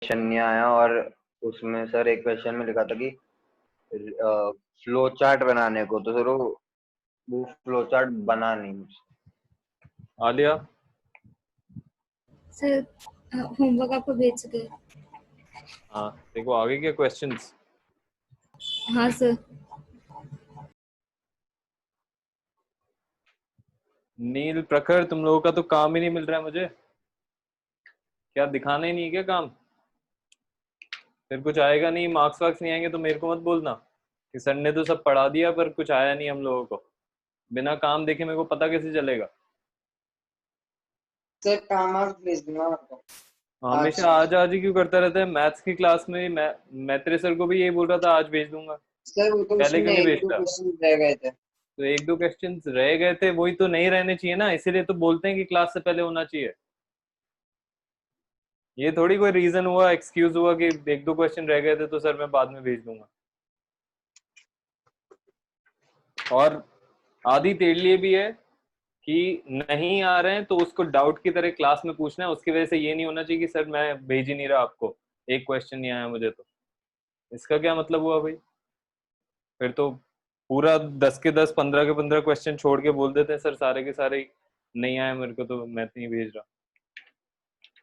Question नहीं आया, और उसमें सर एक क्वेश्चन में लिखा था कि फ्लो चार्ट बनाने को, तो सर वो फ्लो चार्ट बना नहीं मुझसे। आलिया सर होमवर्क आपको भेज चुके हैं। हाँ देखो आगे के क्वेश्चंस। हाँ सर। नील प्रखर तुम लोगों का तो काम ही नहीं मिल रहा है मुझे, क्या दिखाना ही नहीं है क्या काम? फिर कुछ आएगा नहीं, मार्क्स वार्क्स नहीं आएंगे तो मेरे को मत बोलना कि सर ने तो सब पढ़ा दिया पर कुछ आया नहीं हम लोगों को। बिना काम देखे मेरे को पता कैसे चलेगा? सर काम आप भेज दूंगा आपको। हमेशा आज आज ही क्यों करता रहता है? मैथ्स की क्लास में मैं तेरे सर को भी यही बोल रहा था आज भेज दूंगा, सर वो तो पहले क्यों उसमें नहीं एक दो भेजता? क्वेश्चन रह गए थे। तो एक दो क्वेश्चंस रह गए थे, वही तो नहीं रहने चाहिए ना, इसीलिए तो बोलते हैं कि क्लास से पहले होना चाहिए। ये थोड़ी कोई रीजन हुआ, एक्सक्यूज हुआ कि एक दो क्वेश्चन रह गए थे तो सर मैं बाद में भेज दूंगा। और आधी तेरे लिए भी है कि नहीं आ रहे हैं तो उसको डाउट की तरह क्लास में पूछना है, उसकी वजह से ये नहीं होना चाहिए कि सर मैं भेज ही नहीं रहा आपको, एक क्वेश्चन नहीं आया मुझे। तो इसका क्या मतलब हुआ भाई? फिर तो पूरा 10 के 10 15 के 15 क्वेश्चन छोड़ के बोल देते हैं सर सारे के सारे नहीं आए मेरे को तो मैं नहीं भेज रहा।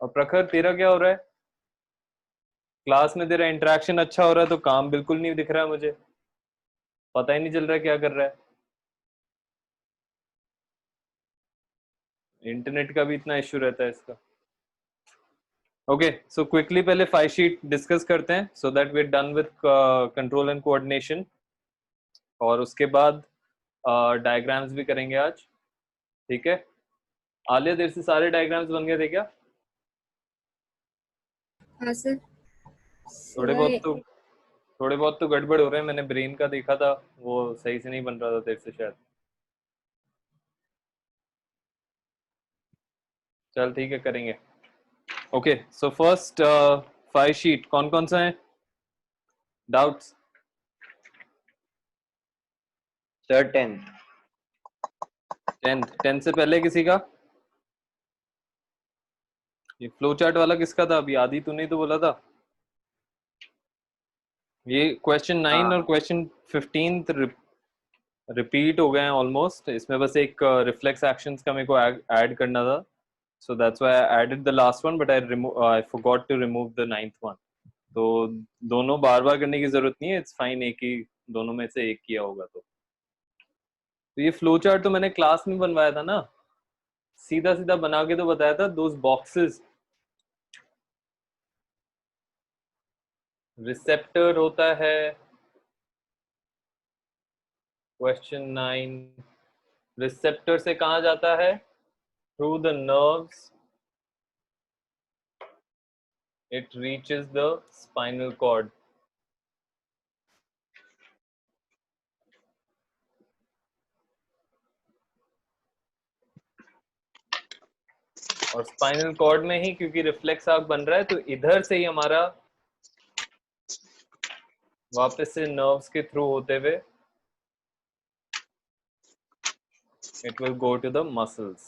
और प्रखर तेरा क्या हो रहा है? क्लास में तेरा इंटरेक्शन अच्छा हो रहा है तो काम बिल्कुल नहीं दिख रहा है मुझे, पता ही नहीं चल रहा है क्या कर रहा है। इंटरनेट का भी इतना इश्यू रहता है इसका। ओके सो क्विकली पहले 5 शीट डिस्कस करते हैं so that we are done with control and coordination, और उसके बाद डायग्राम्स भी करेंगे आज, ठीक है? आलिया देर से सारे डायग्राम्स बन गए थे क्या? हाँ सर। थोड़े बहुत तो गड़बड़ हो रहे हैं, मैंने ब्रेन का देखा था वो सही से नहीं बन रहा था देर से शायद। चल ठीक है करेंगे। ओके सो फर्स्ट 5 शीट कौन कौन सा है? डाउट्स? सर 10 से पहले किसी का? ये फ्लो चार्ट वाला किसका था? अभी आदि तूने ही तो बोला था। ये क्वेश्चन 9 और क्वेश्चन 15 रिपीट हो गए हैं ऑलमोस्ट, इसमें बस एक रिफ्लेक्स एक्शंस का मेरे को ऐड करना था, so that's why I added the last one but I forgot to remove the 9th one। तो दोनों बार बार करने की जरूरत नहीं है, इट्स फाइन, एक ही दोनों में से एक किया होगा। तो ये फ्लो चार्ट तो मैंने क्लास में बनवाया था ना, सीधा सीधा बना के तो बताया था। दोस बॉक्सेस, रिसेप्टर होता है क्वेश्चन 9, रिसेप्टर से कहाँ जाता है? Through the nerves it reaches the spinal cord। और स्पाइनल कॉर्ड में ही क्योंकि रिफ्लेक्स आर्क बन रहा है तो इधर से ही हमारा वापस से नर्व्स के थ्रू होते हुए it will go to the muscles,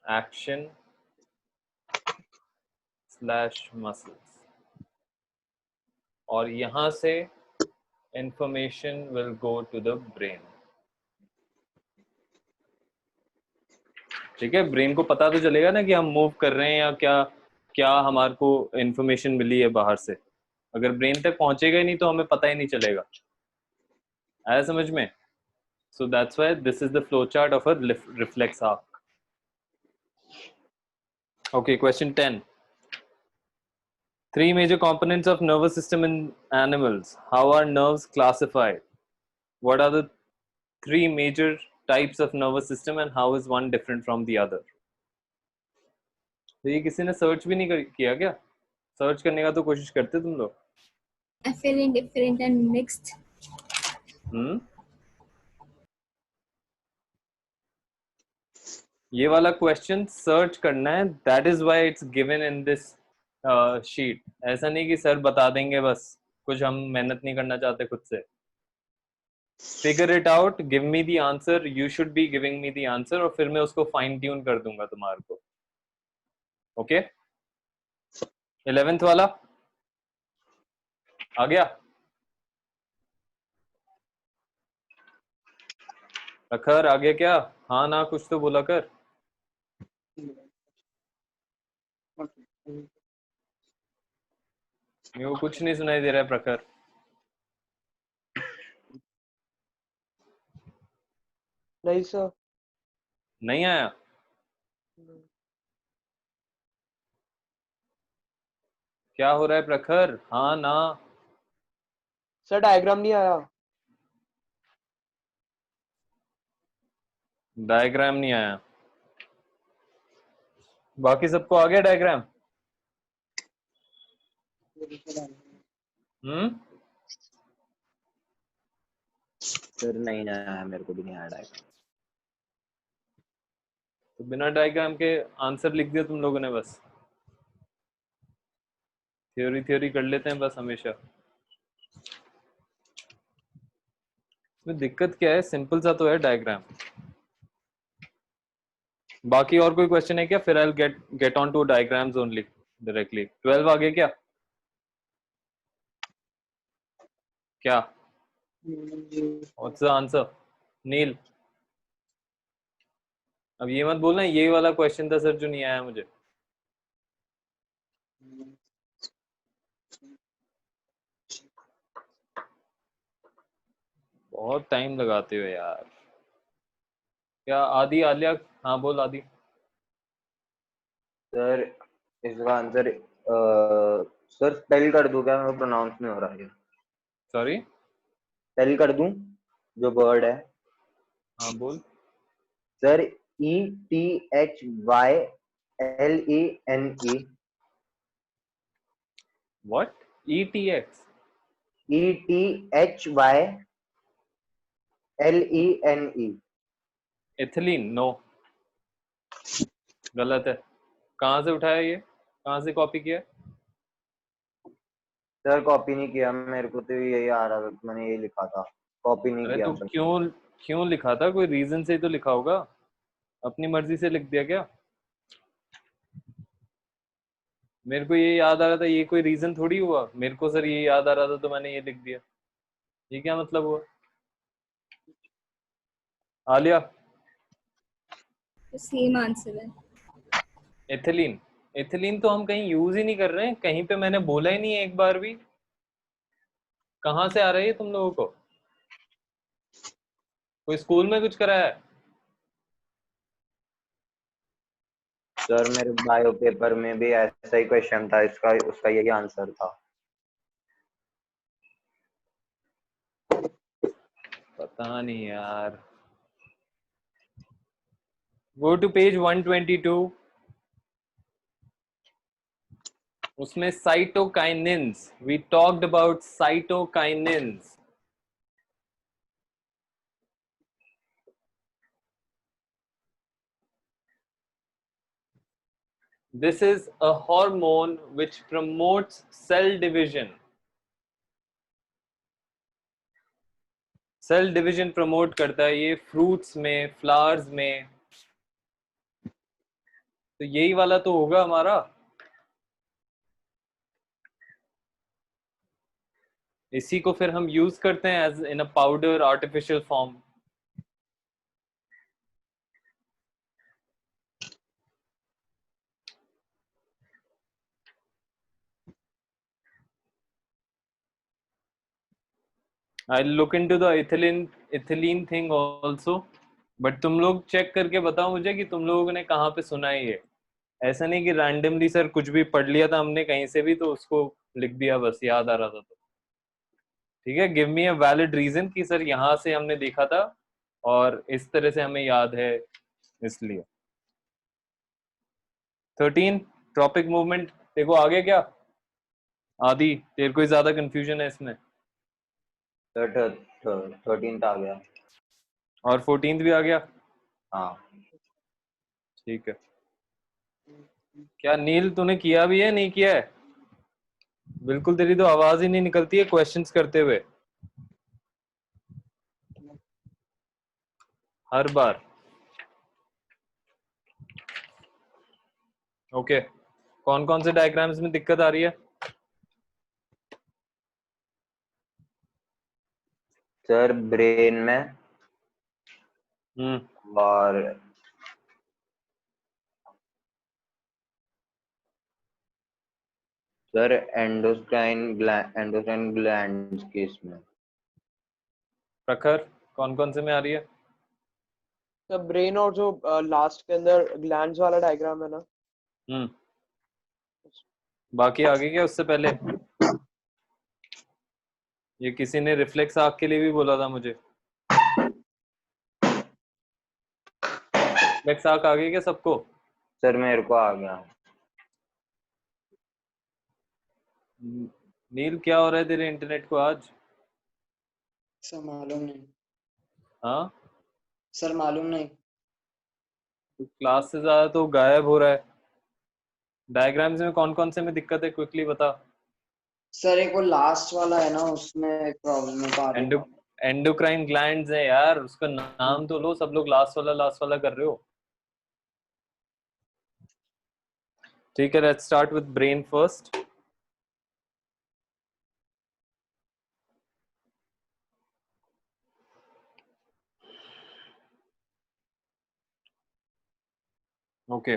action / muscles, और यहां से information will go to the brain। ठीक है, ब्रेन को पता तो चलेगा ना कि हम मूव कर रहे हैं या क्या क्या हमारे को इंफॉर्मेशन मिली है बाहर से। अगर ब्रेन तक पहुंचेगा ही नहीं तो हमें पता ही नहीं चलेगा। आया समझ में? So that's why this is the flow chart of a reflex arc। Okay, question 10. 3 major components of nervous system in animals. How are nerves classified? What are the 3 major types of nervous system and how is one different from the other? तो ये किसी ने search भी नहीं किया क्या? Search करने का तो कोशिश करते तुम लोग। Afferent, different and mixed। ये वाला क्वेश्चन सर्च करना है, that is why it's given in this sheet. ऐसा नहीं कि सर बता देंगे बस, कुछ हम मेहनत नहीं करना चाहते खुद से। Figure it out, give me the answer, you should be giving me the answer, और फिर मैं उसको फाइन ट्यून कर दूंगा तुम्हारे को। ओके 11th वाला आ गया? प्रखर आ गया क्या? हाँ ना कुछ तो बोला कर। मेरे को कुछ नहीं सुनाई दे रहा है प्रखर। नहीं सर। नहीं आया? क्या हो रहा है प्रखर? हाँ ना? सर डायग्राम नहीं आया। डायग्राम नहीं आया? बाकी सबको आ गया डायग्राम? सर नहीं आया, मेरे को भी नहीं आया डायग्राम। तो बिना डायग्राम के आंसर लिख दिया तुम लोगों ने बस। थ्योरी थ्योरी कर लेते हैं बस हमेशा। इसमें दिक्कत क्या है? सिंपल सा तो है डायग्राम। बाकी और कोई क्वेश्चन है क्या? फिर I get on to diagrams only directly. 12 आ गया क्या? क्या व्हाट्स द आंसर नील? अब ये मत बोलना ये वाला क्वेश्चन था सर जो नहीं आया मुझे। बहुत टाइम लगाते हो यार। क्या आदि आलिया? हाँ बोल आदि। सर इसका आंसर सर स्पेल कर दूं क्या? मेरे को प्रोनाउंस नहीं हो रहा है। सॉरी? स्पेल कर दूं जो वर्ड है? हाँ बोल। Sir ETHYLENE। What? ETX? ETHYLENE। Ethylene? No, गलत है। कहाँ से उठाया ये? कहाँ से कॉपी किया? सर कॉपी नहीं किया, मेरे को तो यही आ रहा था, मैंने यही लिखा था, कॉपी नहीं अरे किया तो सर। क्यों क्यों लिखा था? कोई रीजन से ही तो लिखा होगा। अपनी मर्जी से लिख दिया क्या? मेरे को ये याद आ रहा था, ये कोई रीजन थोड़ी हुआ। मेरे को सर ये याद आ रहा था तो मैंने ये लिख दिया। ये क्या मतलब हुआ? आलिया? सेम आंसर है। एथिलीन? एथिलीन तो हम कहीं यूज ही नहीं कर रहे हैं, कहीं पे मैंने बोला ही नहीं है एक बार भी। कहाँ से आ रही है तुम लोगों को? कोई स्कूल में कुछ कराया है? सर मेरे बायो पेपर में भी ऐसा ही क्वेश्चन था, इसका उसका यही आंसर था। पता नहीं यार। Go to page 122। उसमें cytokinins, we talked about cytokinins. This is a hormone which promotes cell division. Cell division promote करता है ये फ्रूट्स में, फ्लावर्स में। तो यही वाला तो होगा हमारा। इसी को फिर हम यूज करते हैं as in a powder artificial form. I look into the ethylene thing also. But तुम लोग चेक करके बताओ मुझे कि तुम लोगों ने कहाँ पे सुना है ये। ऐसा नहीं कि रैंडमली सर कुछ भी पढ़ लिया था हमने कहीं से भी तो उसको लिख दिया बस याद आ रहा था तो। ठीक है, give me a valid reason कि सर यहाँ से हमने देखा था और इस तरह से हमें याद है इसलिए। 13 ट्रॉपिक मूवमेंट देखो आगे क्या? आदि तेरे को ज्यादा कंफ्यूजन है इसमें। सर 13th आ गया। और 14th भी आ गया? हाँ। ठीक है। क्या नील तूने किया भी है नहीं किया है? बिल्कुल तेरी तो आवाज ही नहीं निकलती है क्वेश्चंस करते हुए हर बार। ओके, कौन कौन से डायग्राम्स में दिक्कत आ रही है? सर ब्रेन में और सर एंडोक्राइन ग्लैंड के इसमें। प्रखर, कौन कौन से में आ रही है? सर ब्रेन और जो लास्ट के अंदर ग्लैंड्स वाला डायग्राम है ना। बाकी आगे क्या उससे पहले? ये किसी ने रिफ्लेक्स आर्क के लिए भी बोला था मुझे। रिफ्लेक्स आर्क आगे क्या सबको? सर मेरे को आ गया। नील, क्या हो रहा है तेरे इंटरनेट को आज? सर मालूम नहीं। हाँ, सर मालूम नहीं। क्लास से ज्यादा तो गायब हो रहा है। डायग्राम्स में कौन कौन से में दिक्कत है, क्विकली बता। सर एक वो लास्ट वाला है ना, उसमें प्रॉब्लम है पा रही। एंडोक्राइन ग्लैंड्स है यार, उसका नाम तो लो। सब लोग लास्ट वाला कर रहे हो। ठीक है, let's start with brain first. Okay,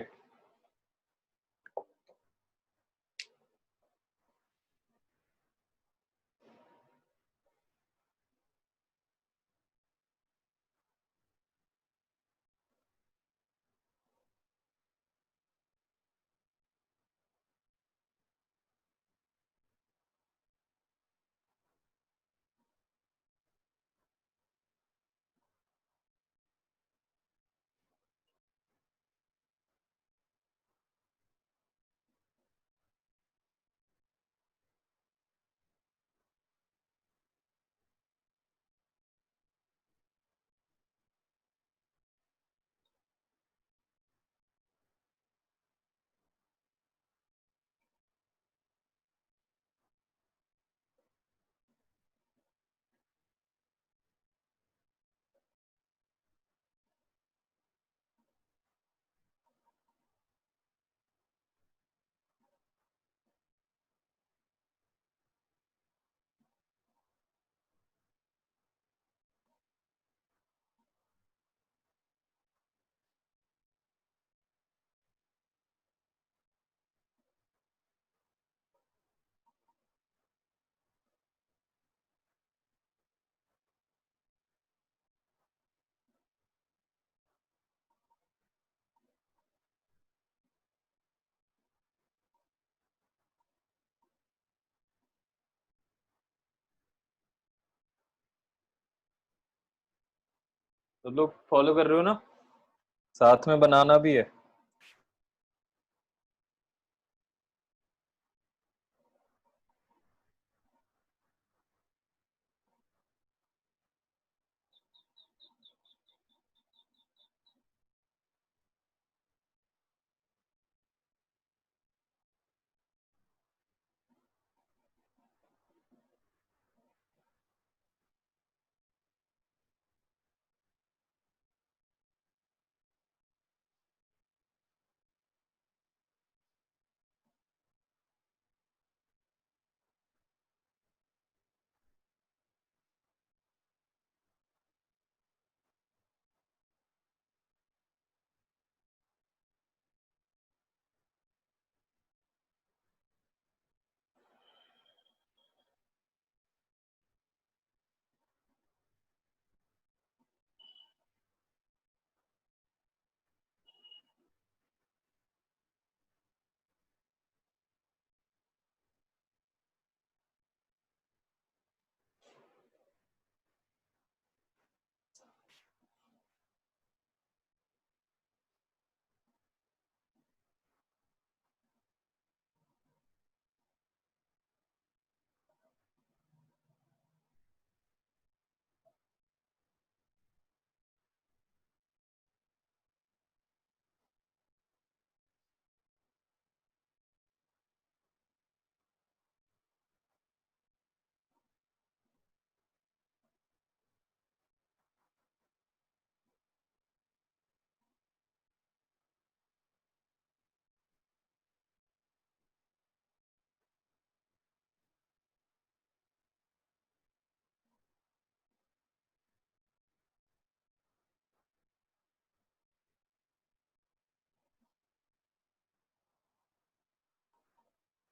तो लोग फॉलो कर रहे हो ना? साथ में बनाना भी है।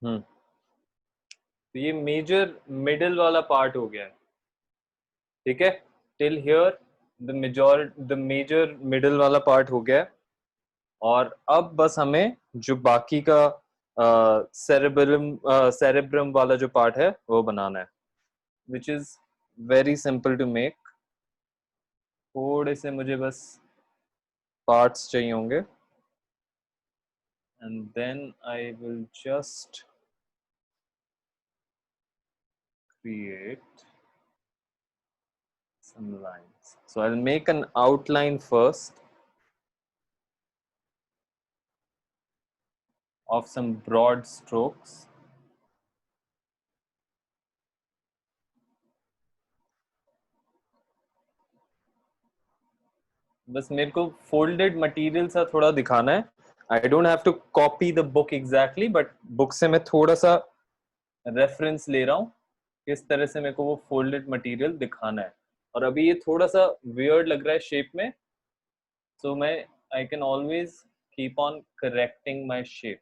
तो ये मेजर मिडिल वाला पार्ट हो गया है, ठीक है। Till here the major middle वाला पार्ट हो गया है, और अब बस हमें जो बाकी का सेरेब्रम वाला जो पार्ट है वो बनाना है, which is very simple to make. थोड़े से मुझे बस पार्ट्स चाहिए होंगे, and then I will just create some lines. So I'll make an outline first of some broad strokes. बस मेरे को फोल्डेड मटेरियल सा थोड़ा दिखाना है। I don't have to copy the book exactly, but book से मैं थोड़ा सा रेफरेंस ले रहा हूँ किस तरह से मेरे को वो फोल्डेड मटेरियल दिखाना है। और अभी ये थोड़ा सा वियर्ड लग रहा है शेप में, सो मैं I can always keep on correcting my shape.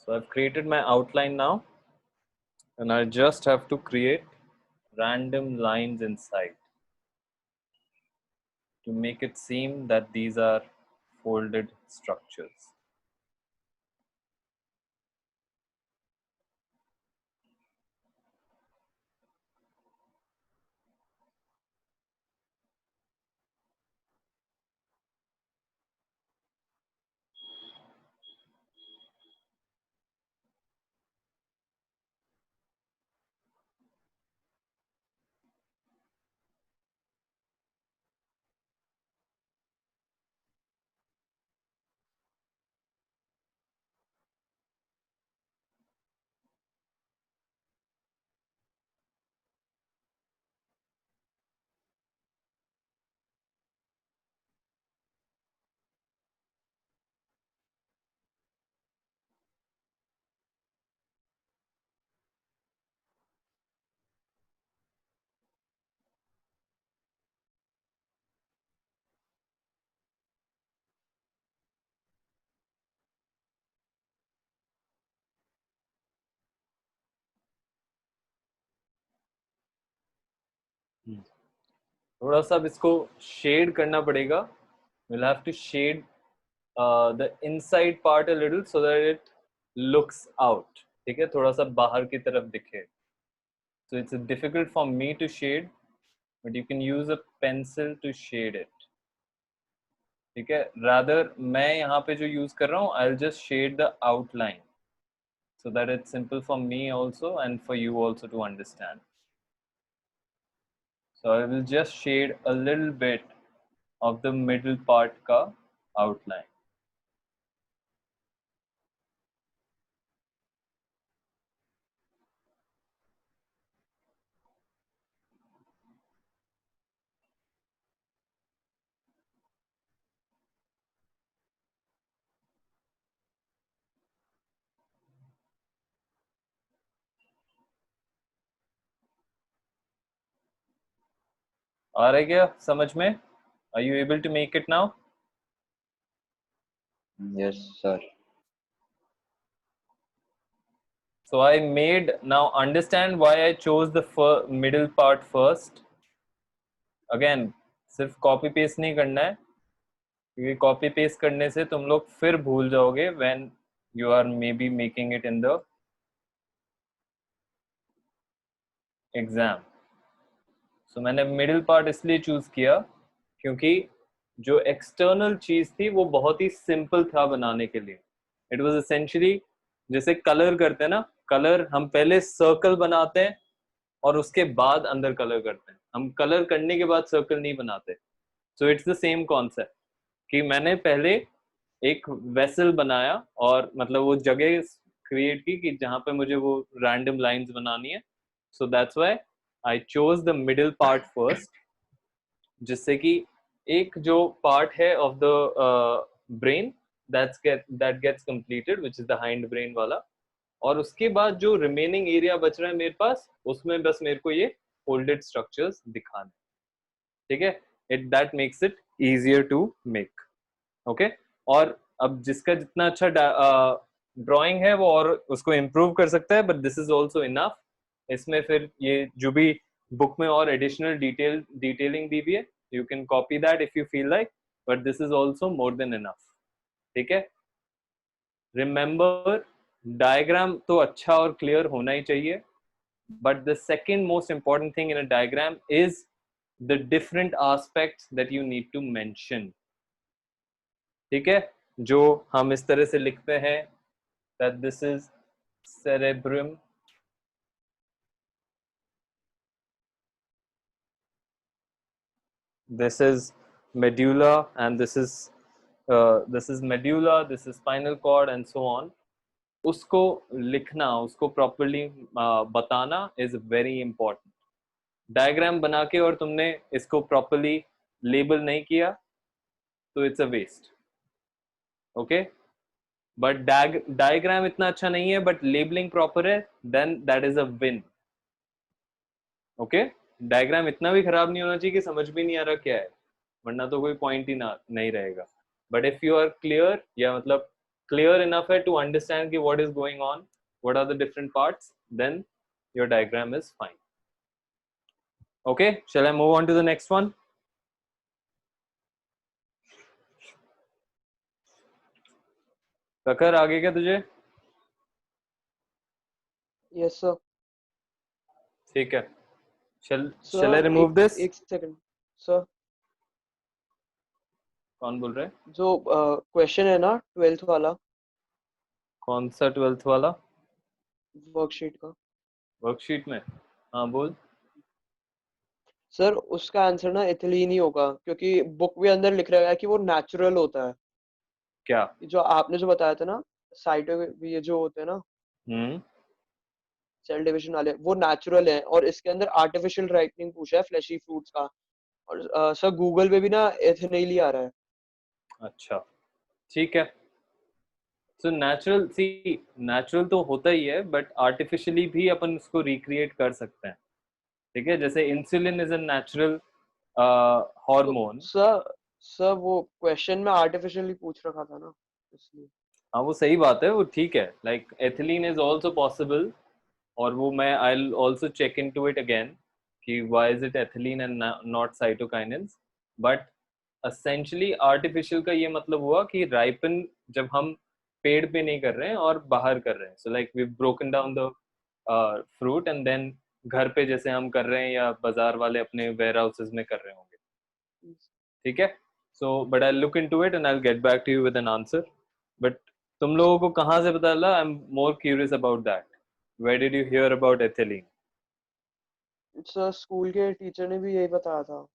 So I've created my outline now, and I just have to create random lines inside to make it seem that these are folded structures. थोड़ा सा अब इसको shade करना पड़ेगा। We'll have to shade the inside part a little so that it looks out. ठीक है, थोड़ा सा बाहर की तरफ दिखे। So it's difficult for me to shade, but you can use a pencil to shade it. ठीक है, rather मैं यहाँ पे जो use कर रहा हूँ, I'll just shade the outline so that it's simple for me also and for you also to understand. So I will just shade a little bit of the middle part का outline. आ रहा है क्या समझ में? Are you able to make it now? Yes, sir. So I made, now understand why I chose the middle part first. Again, सिर्फ copy paste नहीं करना है, क्योंकि copy paste करने से तुम लोग फिर भूल जाओगे when you are maybe making it in the exam. So मैंने मिडिल पार्ट इसलिए चूज किया क्योंकि जो एक्सटर्नल चीज थी वो बहुत ही सिंपल था बनाने के लिए। इट वाज एसेंशियली जैसे कलर करते हैं ना, कलर हम पहले सर्कल बनाते हैं और उसके बाद अंदर कलर करते हैं, हम कलर करने के बाद सर्कल नहीं बनाते। So it's the same concept कि मैंने पहले एक वेसल बनाया और मतलब वो जगह क्रिएट की कि जहां पे मुझे वो रैंडम लाइंस बनानी है। So that's why I chose the middle part first, जिससे कि एक जो पार्ट है of the brain that gets completed which is the hind brain वाला, और उसके बाद जो रिमेनिंग एरिया बच रहा है मेरे पास, उसमें बस मेरे को ये फोल्डेड स्ट्रक्चर्स दिखाने, ठीक है। It that makes it easier to make, okay. और अब जिसका जितना अच्छा ड्राइंग है वो और उसको इम्प्रूव कर सकता है, but this is also enough. इसमें फिर ये जो भी बुक में और एडिशनल डिटेलिंग दी हुई है, you can copy that if you feel like, but this is also more than enough, ठीक है। रिमेंबर, डायग्राम तो अच्छा और क्लियर होना ही चाहिए, but the second most important thing in a diagram is the different aspects that you need to mention, ठीक है। जो हम इस तरह से लिखते हैं that this is cerebrum, this is medulla, and this is medulla, this is spinal cord and so on, उसको लिखना, उसको प्रॉपरली बताना इज वेरी इंपॉर्टेंट। डायग्राम बना के और तुमने इसको प्रॉपरली लेबल नहीं किया तो it's a waste, okay. But diagram इतना अच्छा नहीं है बट लेबलिंग प्रॉपर है, then that is a win, okay. Diagram इतना भी खराब नहीं होना चाहिए कि समझ भी नहीं आ रहा क्या है, वरना तो कोई पॉइंट ही ना नहीं रहेगा। But if you are clear, या मतलब क्लियर इनफ है टू अंडरस्टैंड कि what is going on, what are the different parts, then your diagram is fine, okay. Shall I move on to the next one? Prakhar, आगे क्या तुझे? Yes sir. ठीक है, shall I sir remove this? एक second sir. कौन बोल रहा है? जो क्वेश्चन है ना 12th वाला कौन सा 12th वाला? वर्कशीट का, वर्कशीट में? हाँ बोल। सर उसका आंसर ना एथिलीन ही होगा, क्योंकि बुक भी अंदर लिख रहा है कि वो नेचुरल होता है। क्या? जो आपने जो बताया था ना, साइटो ये जो होते हैं ना हम्म, सेल डिवीजन वाले, वो नेचुरल है। और इसके अंदर आर्टिफिशियल राइटनिंग पूछा है फ्लैशी फ्रूट्स का, और सर गूगल पे भी ना एथेनॉल ही आ रहा है। अच्छा ठीक है। सो नेचुरल, सी नेचुरल तो होता ही है बट आर्टिफिशियली भी अपन उसको रिक्रिएट कर सकते हैं, ठीक है। जैसे इंसुलिन इज अ नेचुरल तो हार्मोन। सर वो क्वेश्चन में आर्टिफिशियली पूछ रखा था ना, इसलिए। हाँ वो सही बात है, वो ठीक है। Like ethylene is also possible, और वो मैं I will also check in to it again कि why is it ethylene and not cytokinins. But essentially artificial का ये मतलब हुआ कि राइपन जब हम पेड़ पे नहीं कर रहे हैं और बाहर कर रहे हैं। So like we broken down the fruit and then घर पे जैसे हम कर रहे हैं या बाजार वाले अपने वेयर हाउसेज में कर रहे होंगे, ठीक है। So but I look in to it and I get back to you with an answer. But तुम लोगों को कहाँ से पता चला? I am more curious about that. Where did you hear about ethylene? Sir school के teacher ने भी यही बताया था,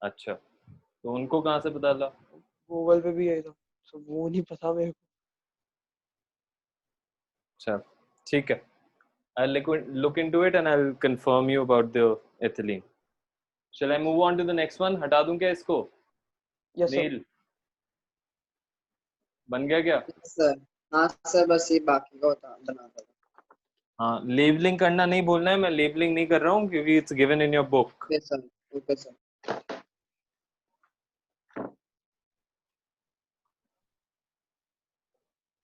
अच्छा, तो उनको कहाँ से पता चला? गूगल पे भी यही था, सर वो नहीं पता मेरे को। अच्छा ठीक है, I'll look into it and I'll confirm you about the ethylene. Shall I move on to the next one? हटा दूं क्या इसको? Yes sir. नील, बन गया क्या? सर हाँ सर, बस ये बाकी का बना था। हाँ, लेबलिंग करना नहीं बोलना है, मैं लेबलिंग नहीं कर रहा हूँ क्योंकि it's given in your book. Okay sir, okay sir.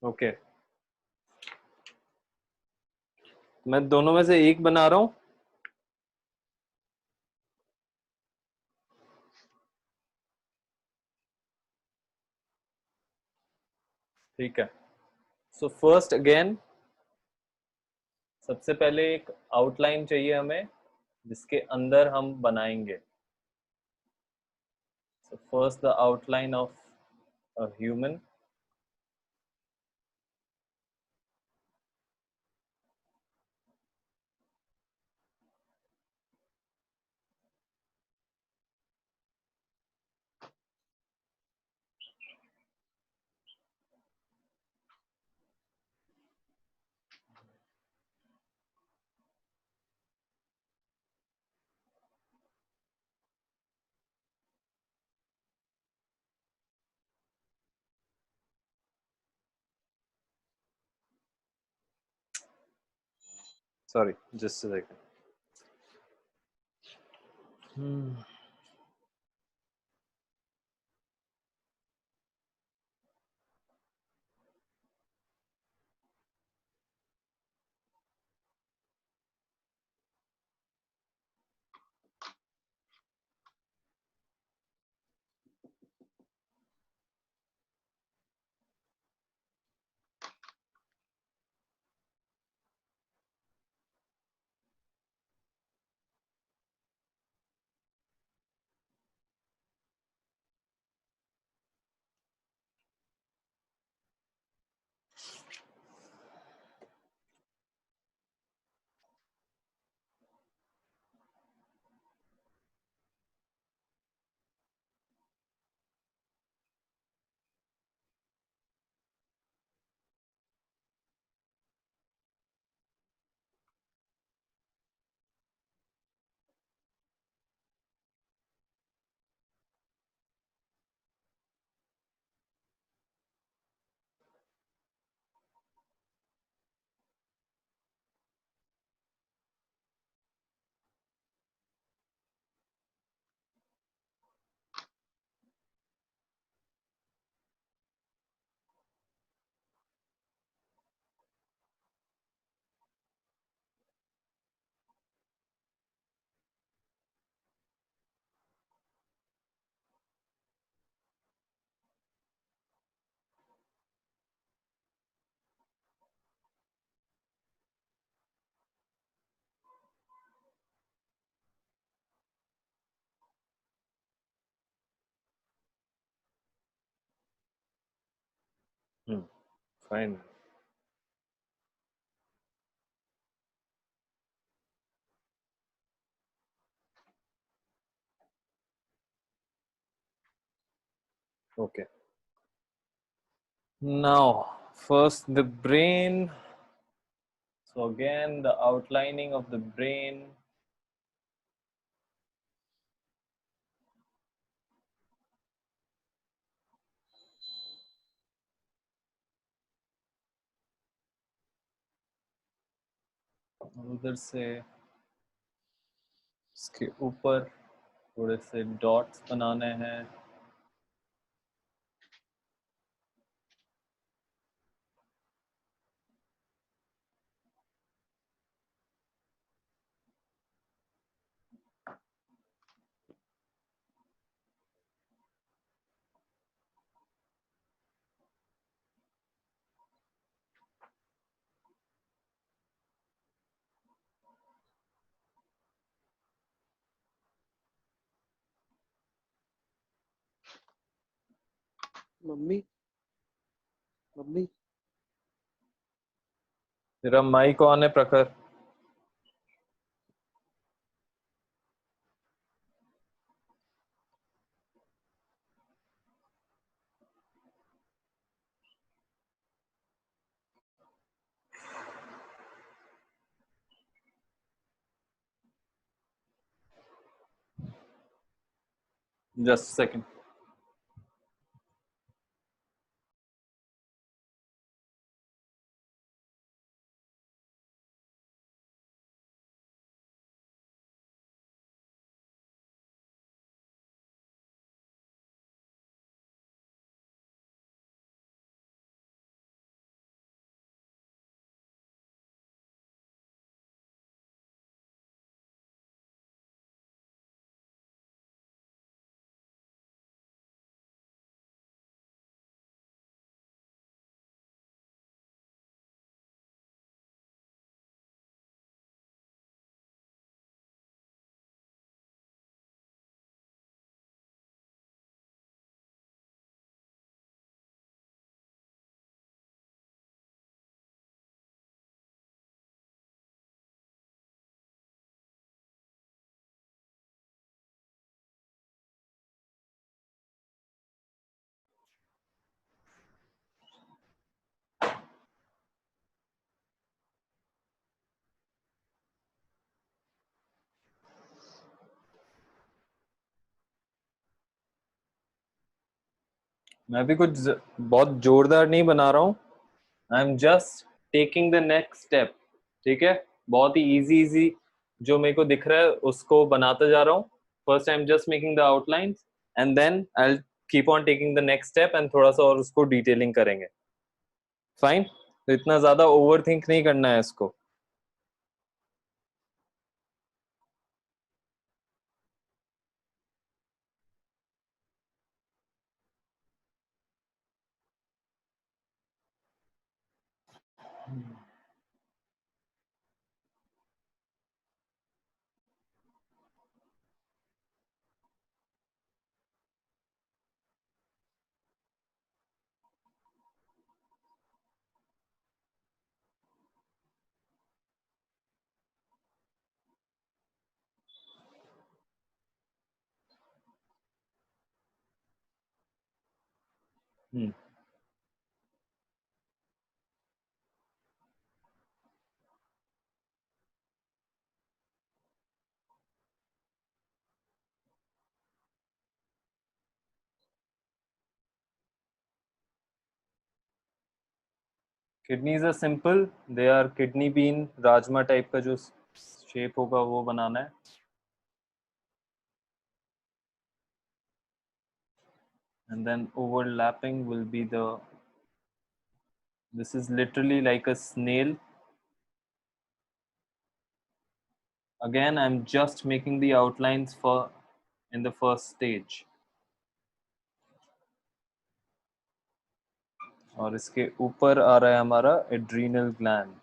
Okay, मैं दोनों में से एक बना रहा हूँ। ठीक है, सो फर्स्ट अगेन सबसे पहले एक आउटलाइन चाहिए हमें जिसके अंदर हम बनाएंगे। So first the outline of a human. Sorry, just a second. Fine. Okay. Now, first the brain. So again, the outlining of the brain. उधर से इसके ऊपर थोड़े से डॉट्स बनाने हैं. मम्मी मम्मी तेरा माइक ऑन है प्रखर. Just a second. मैं भी कुछ बहुत जोरदार नहीं बना रहा हूँ. आई am just taking the next step. ठीक है. बहुत ही इजी जो मेरे को दिख रहा है उसको बनाता जा रहा हूँ. First I am just making the outlines and then I will keep on taking the next step and थोड़ा सा और उसको डिटेलिंग करेंगे. फाइन. तो इतना ज्यादा ओवर थिंक नहीं करना है इसको. Kidneys are simple. They are kidney bean rajma type का जो शेप होगा वो बनाना है. And then overlapping will be the, this is literally like a snail. Again, I'm just making the outlines for in the first stage. और इसके ऊपर आ रहा है हमारा adrenal gland.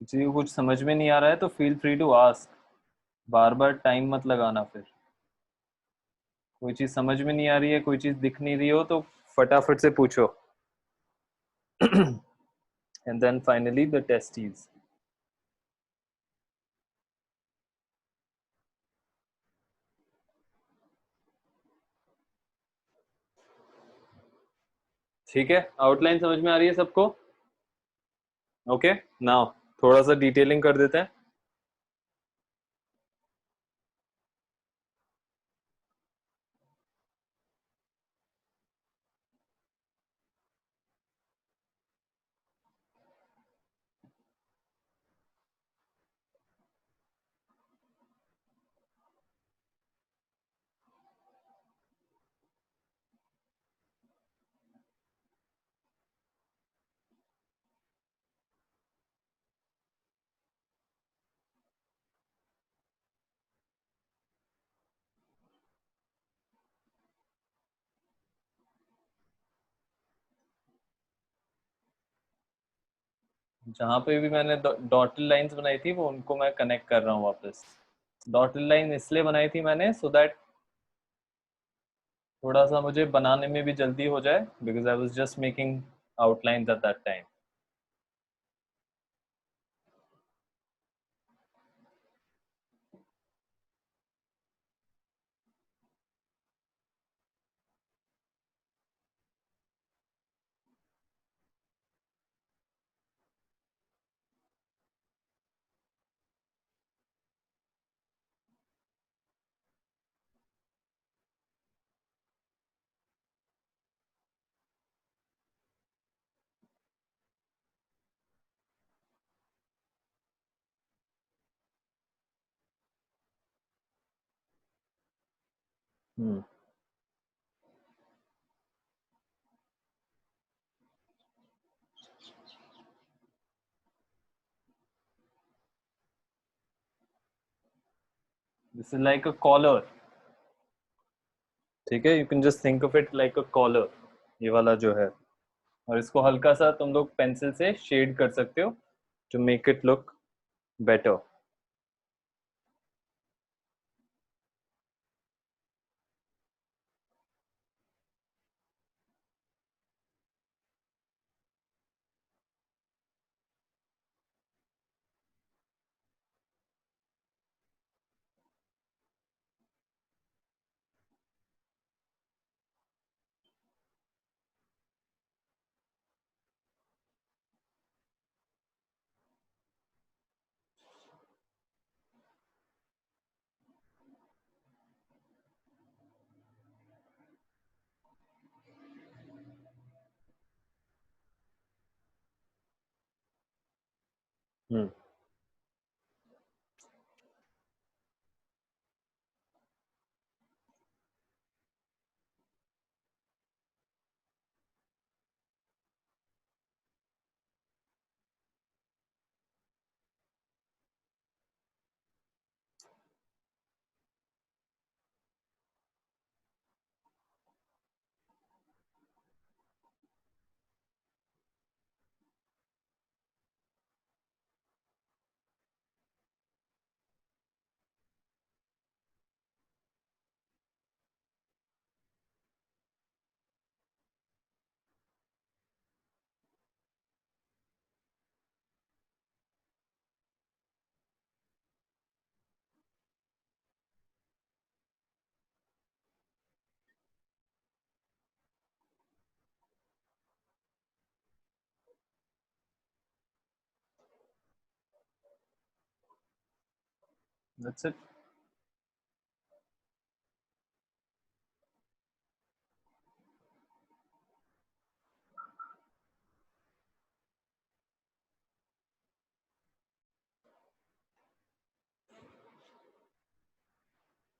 किसी को कुछ समझ में नहीं आ रहा है तो feel free to ask. Bar bar time मत लगाना. फिर कोई चीज समझ में नहीं आ रही है, कोई चीज दिख नहीं रही हो तो फटाफट से पूछो. And then finally the testes. ठीक है, आउटलाइन समझ में आ रही है सबको? ओके, नाउ थोड़ा सा डिटेलिंग कर देते हैं. जहां पे भी मैंने डॉटेड लाइंस बनाई थी वो उनको मैं कनेक्ट कर रहा हूँ वापस. डॉटेड लाइन इसलिए बनाई थी मैंने सो दैट थोड़ा सा मुझे बनाने में भी जल्दी हो जाए, because I was just making outlines at that time. This is like a collar. ठीक है, you can just think of it like a collar. ये वाला जो है, और इसको हल्का सा तुम लोग पेंसिल से शेड कर सकते हो to make it look better. Hmm that's it.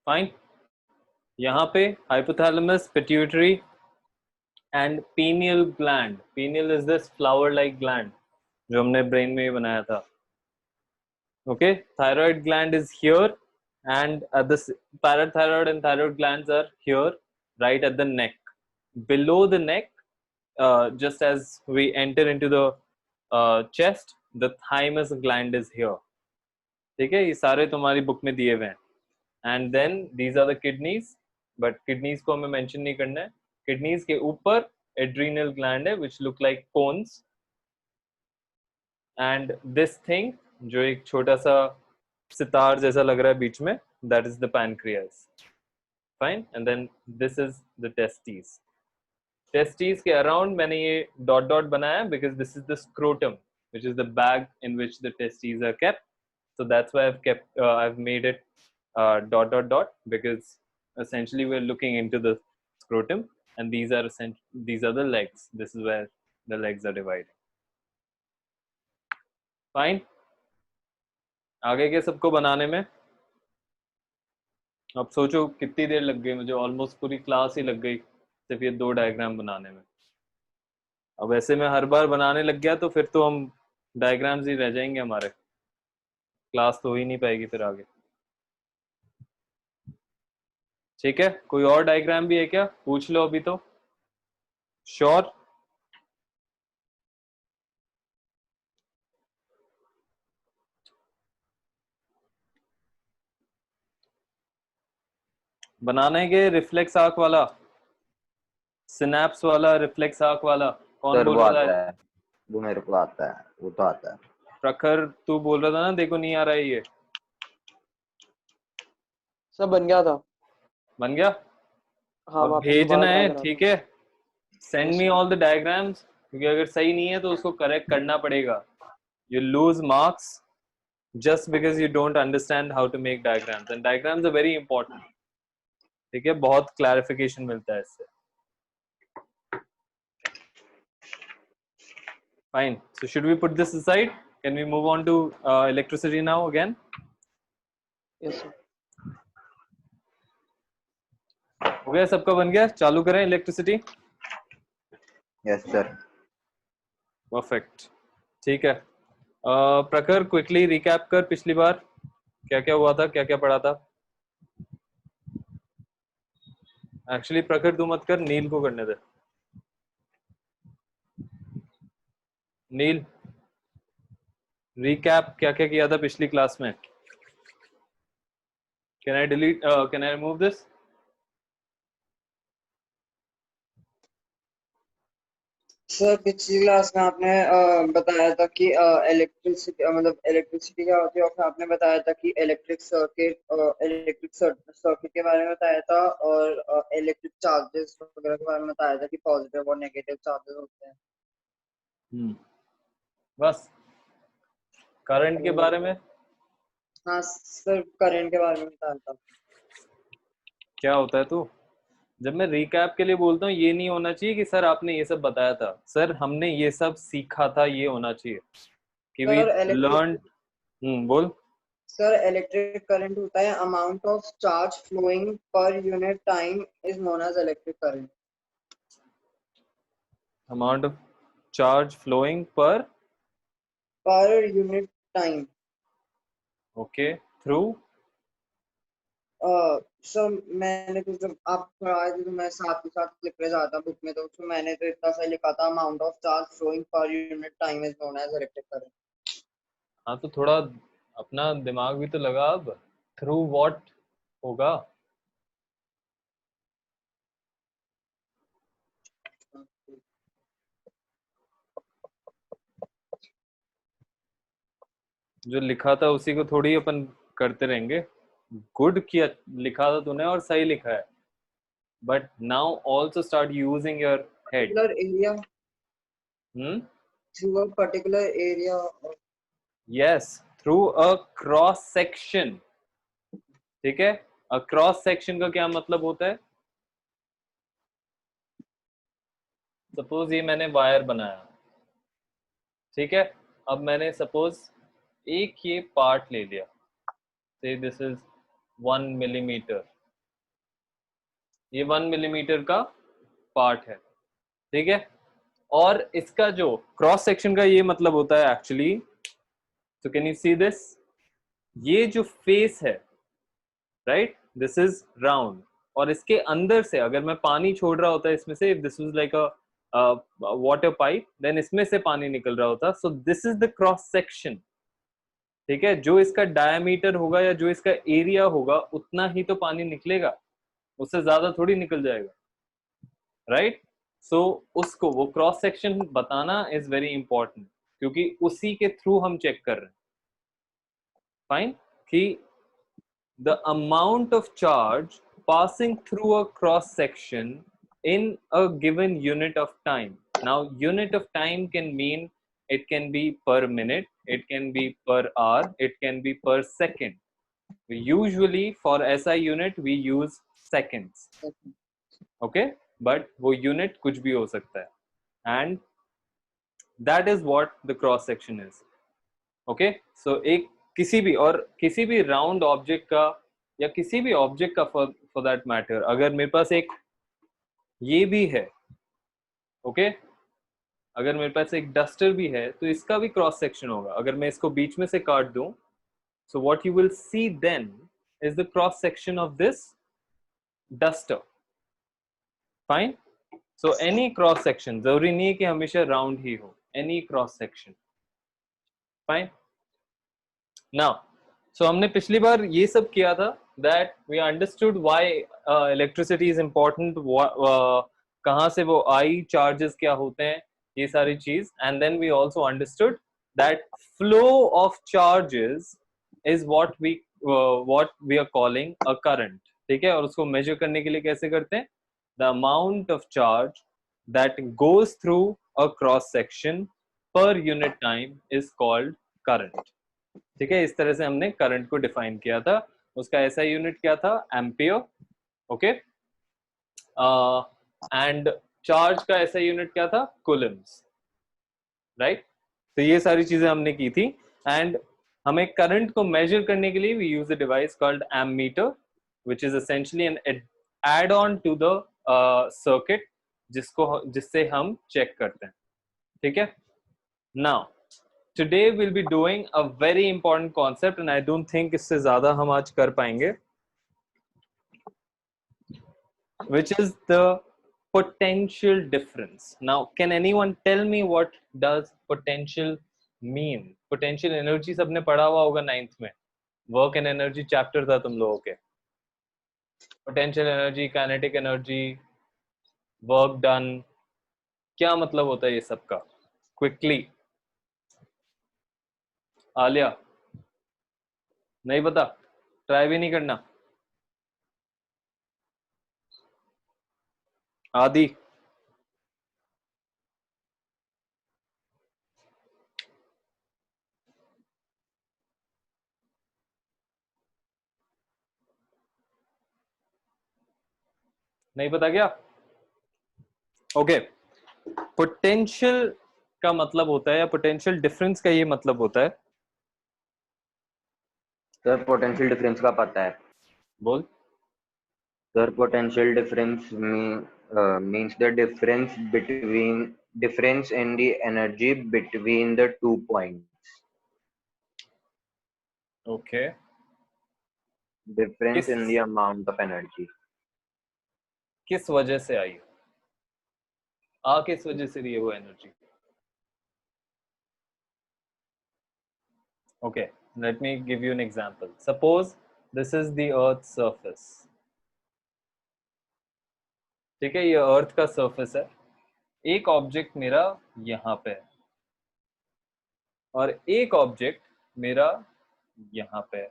Fine. यहाँ पे hypothalamus, pituitary and pineal gland. Pineal is this flower-like gland जो हमने brain में ही बनाया था. Okay, thyroid gland is here, and parathyroid and thyroid glands are here, right at the neck. Below the neck, just as we enter into the chest, the thymus gland is here. ठीक है, ये सारे तुम्हारी book में दिए हुए हैं. And then these are the kidneys, but kidneys को हमें mention नहीं करना है. Kidneys के ऊपर adrenal gland है, which look like cones. And this thing, जो एक छोटा सा सितार जैसा लग रहा है बीच में, that is the pancreas. Fine. And then this is the testes. Testes के around मैंने ये dot dot बनाया because this is the scrotum, which is the bag in which the testes are kept. So that's why I've made it dot dot dot, because essentially we're looking into the scrotum, and these are the legs. This is where the legs are divided. Fine. आगे के सबको बनाने में अब सोचो कितनी देर लग गई मुझे. ऑलमोस्ट पूरी क्लास ही लग गई सिर्फ ये 2 डायग्राम बनाने में. अब ऐसे में हर बार बनाने लग गया तो फिर तो हम डायग्राम्स ही रह जाएंगे, हमारे क्लास तो हो ही नहीं पाएगी फिर आगे. ठीक है, कोई और डायग्राम भी है क्या? पूछ लो अभी तो. श्योर? बनाने के रिफ्लेक्स आर्क वाला, सिनैप्स वाला, रिफ्लेक्स आर्क वाला कौन सर बोल वो रहा आता है? है, वो मेरे को आता है, वो तो आता है. प्रखर तू बोल रहा था ना, देखो नहीं आ रहा है ये. सब बन गया था. बन गया? हाँ, अब वापस भेजना दोबारा है. try करा ठीक था. है, send Yes, me sir. All the diagrams, क्योंकि अगर सही नहीं है तो उसको करेक्ट करना पड़ेगा. You lose marks just because you don't understand how to make diagrams, and diagrams are very important. ठीक है, बहुत clarification मिलता है इससे. Fine. So should we put this aside? Can we move on to electricity now again? Yes, sir. हो गया, सबका बन गया. चालू करें इलेक्ट्रिसिटी. Yes sir. परफेक्ट. ठीक है, प्रखर क्विकली रिकैप कर पिछली बार क्या क्या हुआ था, क्या क्या पढ़ा था. एक्चुअली प्रखर तू मत कर, नील को करने दे. नील, रिकैप क्या क्या किया था पिछली क्लास में. Can I remove this? Sir पिछली क्लास में आपने बताया था कि इलेक्ट्रिसिटी मतलब इलेक्ट्रिसिटी क्या होती है, और फिर आपने बताया था कि इलेक्ट्रिक सर्किट के बारे में बताया था, और इलेक्ट्रिक चार्जेस वगैरह के बारे में बताया था कि पॉजिटिव और नेगेटिव चार्जेस होते हैं. बस. करंट के बारे में हाँ सर, करंट के बारे में बताया था. क्या होता है तू? जब मैं रिकैप के लिए बोलता हूँ, ये नहीं होना चाहिए कि सर आपने ये सब बताया था. सर हमने ये सब सीखा था, ये होना चाहिए. कि वी सर लर्न। बोल। सर इलेक्ट्रिक करंट होता है amount of charge flowing per unit time is known as electric current. Amount of charge flowing per unit time. Okay through. Sir मैंने तो जब आप पढ़ाए थे तो मैं साथ के साथ लिख रहा था बुक में, तो उसमें मैंने तो इतना सा लिखा था amount of charge flowing per unit time is known as electric current. हाँ तो थोड़ा अपना दिमाग भी तो लगा अब। थ्रू व्हाट होगा? जो लिखा था उसी को थोड़ी अपन करते रहेंगे। गुड किया लिखा था तूने और सही लिखा है, but now also start using your head. Particular area hmm through a particular area. Yes, through a cross section. ठीक है, अ क्रॉस सेक्शन का क्या मतलब होता है? सपोज ये मैंने वायर बनाया, ठीक है, अब मैंने सपोज एक ये पार्ट ले लिया, से दिस इज 1 मिलीमीटर, ये 1 मिलीमीटर का पार्ट है, ठीक है, और इसका जो क्रॉस सेक्शन का ये मतलब होता है actually, so can you see this? ये जो फेस है, राइट, दिस इज राउंड, और इसके अंदर से अगर मैं पानी छोड़ रहा होता है इसमें से, this is like a water pipe, then इसमें से पानी निकल रहा होता, so this is the cross section. ठीक है, जो इसका डायमीटर होगा या जो इसका एरिया होगा उतना ही तो पानी निकलेगा, उससे ज्यादा थोड़ी निकल जाएगा, राइट। सो उसको वो क्रॉस सेक्शन बताना इज वेरी इंपॉर्टेंट, क्योंकि उसी के थ्रू हम चेक कर रहे हैं, फाइन, कि the amount of charge passing through a cross section in a given unit of time. Now unit of time can mean, it can be per minute, it can be per hour, it can be per second. Usually for SI unit we use seconds, okay, but वो unit कुछ भी हो सकता है, and that is what the cross section is. Okay, so एक किसी भी और किसी भी राउंड ऑब्जेक्ट का या किसी भी ऑब्जेक्ट का फॉर दैट मैटर, अगर मेरे पास एक ये भी है, ओके, अगर मेरे पास एक डस्टर भी है तो इसका भी क्रॉस सेक्शन होगा। अगर मैं इसको बीच में से काट दूं, so what you will see then is the cross section of this duster, fine. So any cross section, जरूरी नहीं है कि हमेशा राउंड ही हो, any cross section, fine. Now so हमने पिछली बार ये सब किया था, that we understood why electricity is important, कहाँ से वो आई, चार्जेस क्या होते हैं, ये सारी चीज, and then we also understood that flow of charges is what we are calling a current. ठीक है, और उसको मेजर करने के लिए कैसे करते हैं? The amount of charge that goes through a cross section पर unit time is called current. ठीक है, इस तरह से हमने करंट को डिफाइन किया था। उसका ऐसा यूनिट क्या था? एम्पियर, ओके, एंड चार्ज का ऐसा यूनिट क्या था? Coulomb's, right. तो ये सारी चीजें हमने की थी, एंड हमें करंट को मेजर करने के लिए we use a device called ammeter, which is essentially an add on to the circuit, जिससे हम चेक करते हैं। ठीक है, now today we'll be doing a very important concept, and I don't think इससे ज्यादा हम आज कर पाएंगे, which is the potential difference. Now can anyone tell me what does potential mean? potential energy सबने पढ़ा हुआ होगा 9th में, work and energy chapter था तुम लोगों के। potential energy, kinetic energy, work done, क्या मतलब होता है ये सब का? quickly, आलिया नहीं पता? ट्राई भी नहीं करना? आदि नहीं पता क्या? ओके, पोटेंशियल का मतलब होता है या पोटेंशियल डिफरेंस का ये मतलब होता है? सर पोटेंशियल डिफरेंस का पता है। बोल। Sir potential difference means the difference in the energy between the 2 points. Okay. Difference किस in the amount of energy. किस वजह से आई? आ किस वजह से रही है वो energy? Okay, let me give you an example. Suppose this is the Earth's surface. ठीक है, ये अर्थ का सरफेस है। एक ऑब्जेक्ट मेरा यहाँ पे है और एक ऑब्जेक्ट मेरा यहाँ पे है,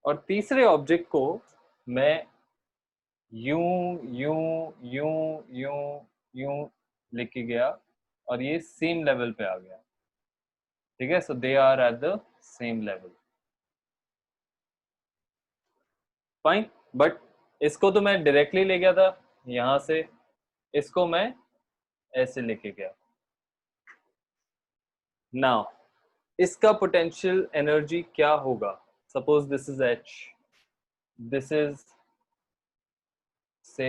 और तीसरे ऑब्जेक्ट को मैं यूं यूं यूं यूं यूं लेके गया और ये सेम लेवल पे आ गया। ठीक है, so they are at the same level. Fine, but इसको तो मैं डायरेक्टली ले गया था यहां से, इसको मैं ऐसे लेके गया। नाउ इसका पोटेंशियल एनर्जी क्या होगा? Suppose this is H, this is say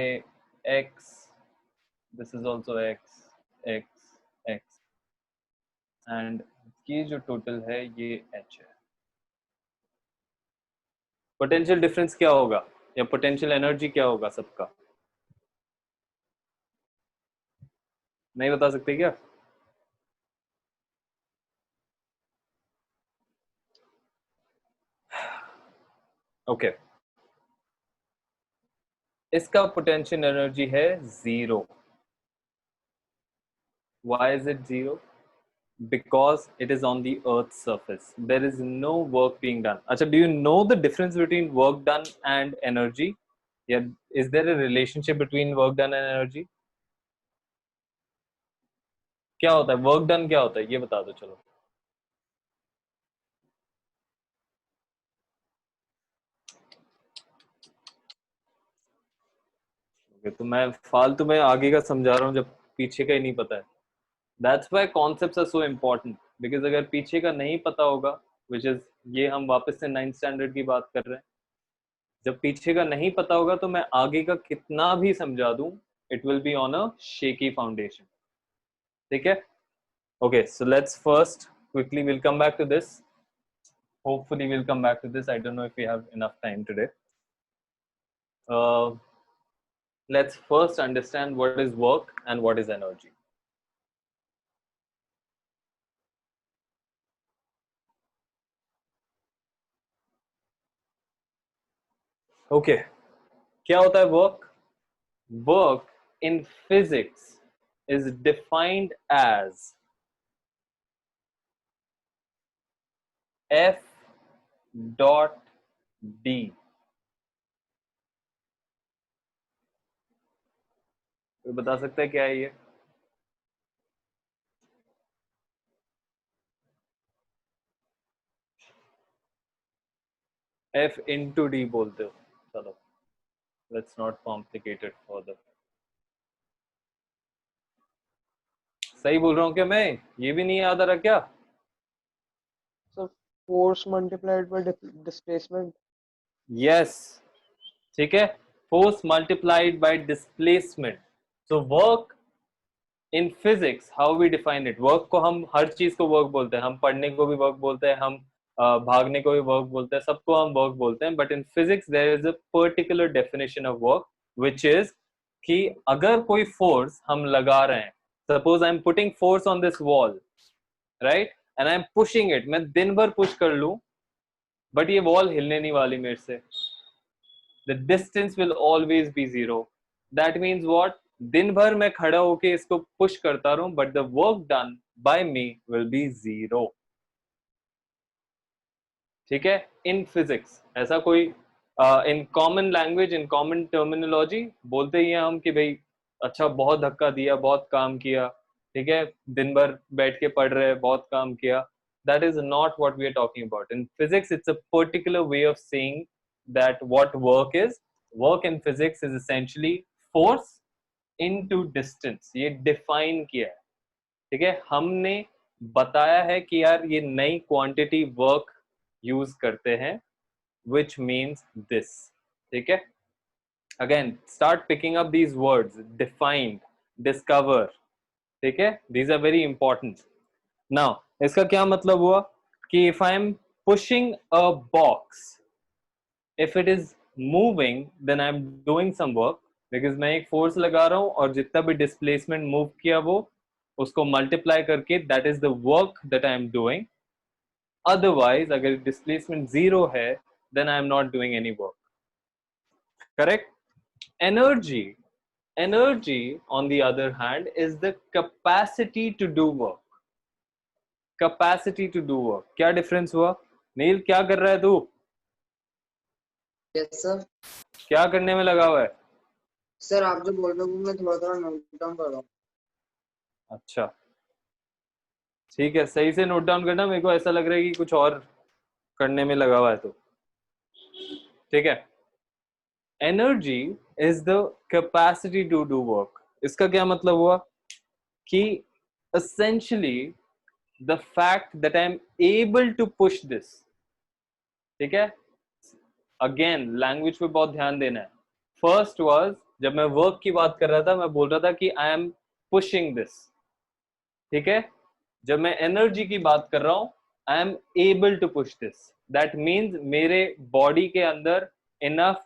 X, this is also X X X, and ये जो टोटल है ये एच है। पोटेंशियल डिफरेंस क्या होगा या पोटेंशियल एनर्जी क्या होगा सबका? नहीं बता सकते क्या? ओके, इसका पोटेंशियल एनर्जी है 0। Why is it 0? Because it is on the Earth's surface. There is no work being done. Acha, do you know the difference between work done and energy? Yeah, is there a relationship between work done and energy? क्या होता है work done? क्या होता है ये बता दो चलो। तो मैं फालतू में आगे का समझा रहा हूँ जब पीछे का ही नहीं पता है। That's why concepts are so important, because अगर पीछे का नहीं पता होगा, which is ये हम वापस से 9th स्टैंडर्ड की बात कर रहे हैं, जब पीछे का नहीं पता होगा तो मैं आगे का कितना भी समझा दूं, it will be on a shaky foundation. ठीक है? Okay, so let's first quickly we'll come back to this. Hopefully we'll come back to this. I don't know if we have enough time today. Let's first understand what is work and what is energy. Okay, क्या होता है work? Work in physics is defined as F dot D. कोई बता सकता है क्या है ये? F into D बोलते हो। चलो, let's not complicate it further. सही बोल रहा हूँ क्या मैं? ये भी नहीं याद आ रहा क्या? So force multiplied by displacement. Yes, ठीक है, force multiplied by displacement. So work in physics, how we define it? Work को हम हर चीज को work बोलते हैं, हम पढ़ने को भी work बोलते हैं, हम भागने को भी work बोलते हैं, सबको हम work बोलते हैं, but in physics there is a particular definition of work, which is कि अगर कोई force हम लगा रहे हैं, suppose I am putting force on this wall, right, and I am pushing it, मैं दिन भर push कर लूं, but ये wall हिलने नहीं वाली मेरे से, the distance will always be 0. That means what? दिन भर मैं खड़ा होके इसको पुश करता रहूं, but the work done by me will be 0. ठीक है? In physics ऐसा कोई in common language, in common terminology बोलते ही हैं हम कि भाई अच्छा बहुत धक्का दिया, बहुत काम किया, ठीक है, दिन भर बैठ के पढ़ रहे, बहुत काम किया. That is not what we are talking about. In physics, it's a particular way of saying that what work is. Work in physics is essentially force into distance. ये define किया है, ठीक है, हमने बताया है कि यार ये नई क्वांटिटी वर्क यूज करते हैं, which means this. ठीक है, again start picking up these words: defined, discover. ठीक है, these are very important. Now इसका क्या मतलब हुआ कि if I am pushing a box, if it is moving, then I am doing some work, because मैं एक फोर्स लगा रहा हूं और जितना भी डिस्प्लेसमेंट मूव किया वो उसको मल्टीप्लाई करके, that is the work that I am doing. Otherwise अगर डिस्प्लेसमेंट जीरो है, then I am not doing any work. Correct? Energy on the other hand is the capacity to do work. Capacity to do work. क्या difference हुआ? नील क्या कर रहा है तू? Yes sir. क्या करने में लगा हुआ है? सर आप जो बोल रहे हो मैं थोड़ा थोड़ा नोट डाउन कर रहा हूँ। अच्छा ठीक है, सही से नोट डाउन करना, मेरे को ऐसा लग रहा है कि कुछ और करने में लगा हुआ है तो। ठीक है, energy is the capacity to do work. इसका क्या मतलब हुआ कि essentially the fact that I am able to push this. ठीक है, अगेन लैंग्वेज पे बहुत ध्यान देना है। फर्स्ट वाज जब मैं वर्क की बात कर रहा था, मैं बोल रहा था कि आई एम पुशिंग दिस। ठीक है, जब मैं एनर्जी की बात कर रहा हूं, I am able to push this. That means मेरे बॉडी के अंदर इनफ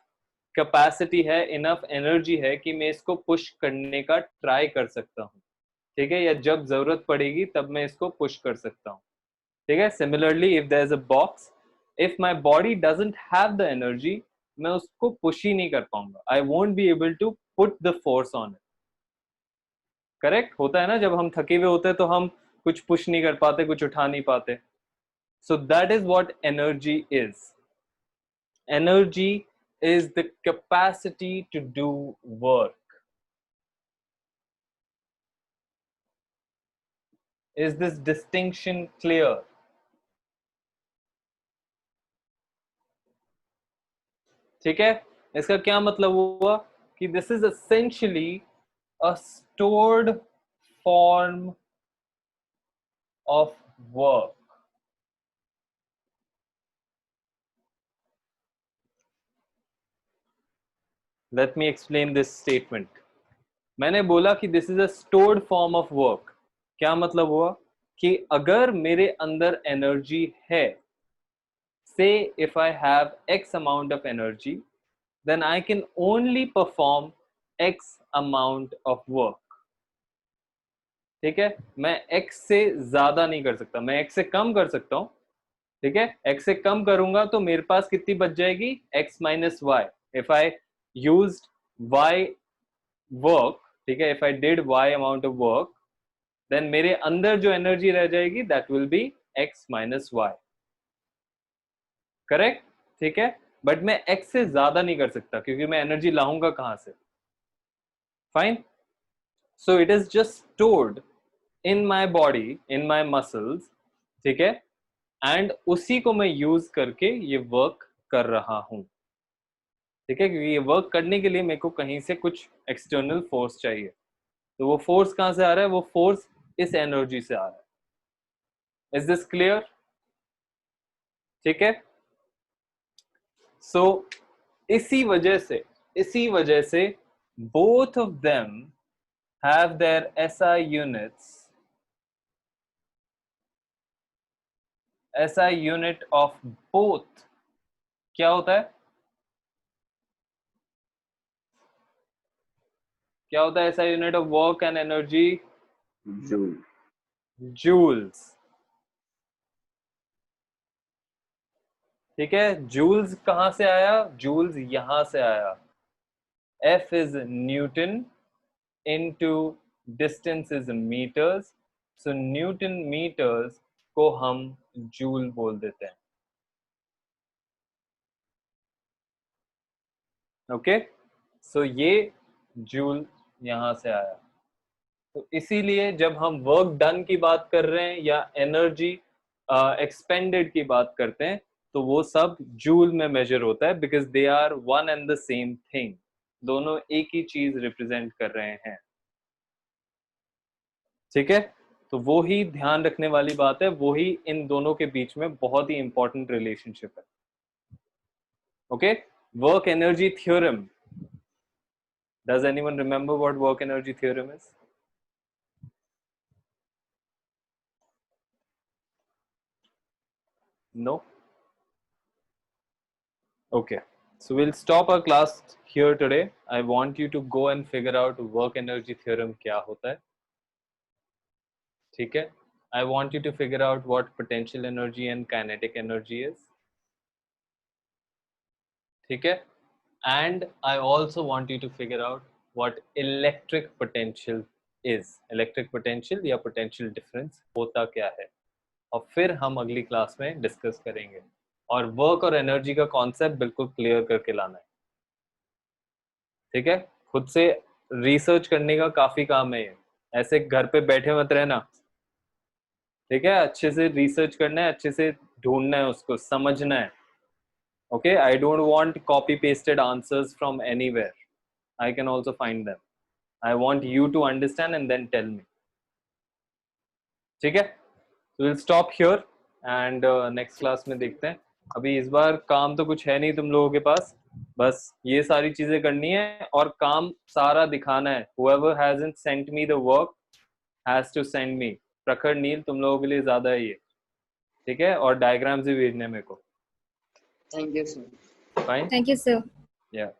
कैपेसिटी है, इनफ एनर्जी है कि मैं इसको पुश करने का ट्राई कर सकता हूँ। ठीक है, या जब जरूरत पड़ेगी तब मैं इसको पुश कर सकता हूँ। ठीक है, similarly if there is a box, if my body doesn't have the energy, मैं उसको पुश ही नहीं कर पाऊंगा। I won't be able to put the force on it. Correct होता है ना, जब हम थके हुए होते हैं तो हम कुछ पुश नहीं कर पाते, कुछ उठा नहीं पाते। So that is what energy is. Energy is the capacity to do work. Is this distinction clear? ठीक है, इसका क्या मतलब हुआ कि this is essentially a stored form of work. Let me explain this statement. मैंने बोला कि this is a stored form of work. क्या मतलब हुआ कि अगर मेरे अंदर एनर्जी है, say if I have X amount of energy, then I can only perform X amount of work. ठीक है, मैं X से ज्यादा नहीं कर सकता, मैं X से कम कर सकता हूं। ठीक है, X से कम करूंगा तो मेरे पास कितनी बच जाएगी? X minus Y. If I used Y work, ठीक है, if I did Y amount of work, then मेरे अंदर जो एनर्जी रह जाएगी that will be X minus Y. Correct? ठीक है, बट मैं X से ज्यादा नहीं कर सकता क्योंकि मैं एनर्जी लाऊंगा कहां से? Fine, so it is just stored in my body, in my muscles. ठीक है, एंड उसी को मैं यूज करके ये वर्क कर रहा हूं। ठीक है, क्योंकि ये वर्क करने के लिए मेरे को कहीं से कुछ एक्सटर्नल फोर्स चाहिए। तो वो फोर्स कहां से आ रहा है? वो फोर्स इस एनर्जी से आ रहा है। Is this clear? ठीक है, सो इसी वजह से both of them have their SI units. SI unit of both क्या होता है? क्या होता है SI unit of work and energy? Joules. ठीक है, जूल्स कहां से आया? जूल्स यहां से आया। F is Newton into distance is meters, so Newton meters को हम जूल बोल देते हैं। ओके, सो ये जूल यहां से आया। तो इसीलिए जब हम वर्क डन की बात कर रहे हैं या एनर्जी एक्सपेंडेड की बात करते हैं तो वो सब जूल में मेजर होता है, because they are one and the same thing. दोनों एक ही चीज रिप्रेजेंट कर रहे हैं। ठीक है, तो वो ही ध्यान रखने वाली बात है, वो ही इन दोनों के बीच में बहुत ही इंपॉर्टेंट रिलेशनशिप है. Okay, work energy theorem. Does anyone remember what work energy theorem is? No? Okay. So we'll stop our class here today. I want you to go and figure out work energy theorem क्या होता है. ठीक है? I want you to figure out what potential energy and kinetic energy is. ठीक है? And I also want you to figure out what electric potential is. Electric potential या potential difference होता क्या है, और फिर हम अगली क्लास में डिस्कस करेंगे. और वर्क और एनर्जी का कॉन्सेप्ट बिल्कुल क्लियर करके लाना है. ठीक है? खुद से रिसर्च करने का काफी काम है ये, ऐसे घर पे बैठे मत रहना. ठीक है? अच्छे से रिसर्च करना है, अच्छे से ढूंढना है, उसको समझना है. Okay, I don't want copy pasted answers from anywhere. I can also find them. I want you to understand and then tell me. ठीक है? So we'll stop here and next class में देखते हैं. अभी इस बार काम तो कुछ है नहीं तुम लोगों के पास, बस ये सारी चीजें करनी है और काम सारा दिखाना है. Whoever hasn't sent me the work has to send me. प्रखर नील तुम लोगों के लिए ज्यादा है ये. ठीक है? और डायग्राम्स भी भेजने मेरे को. Thank you, sir. Fine? Thank you, sir. Yeah.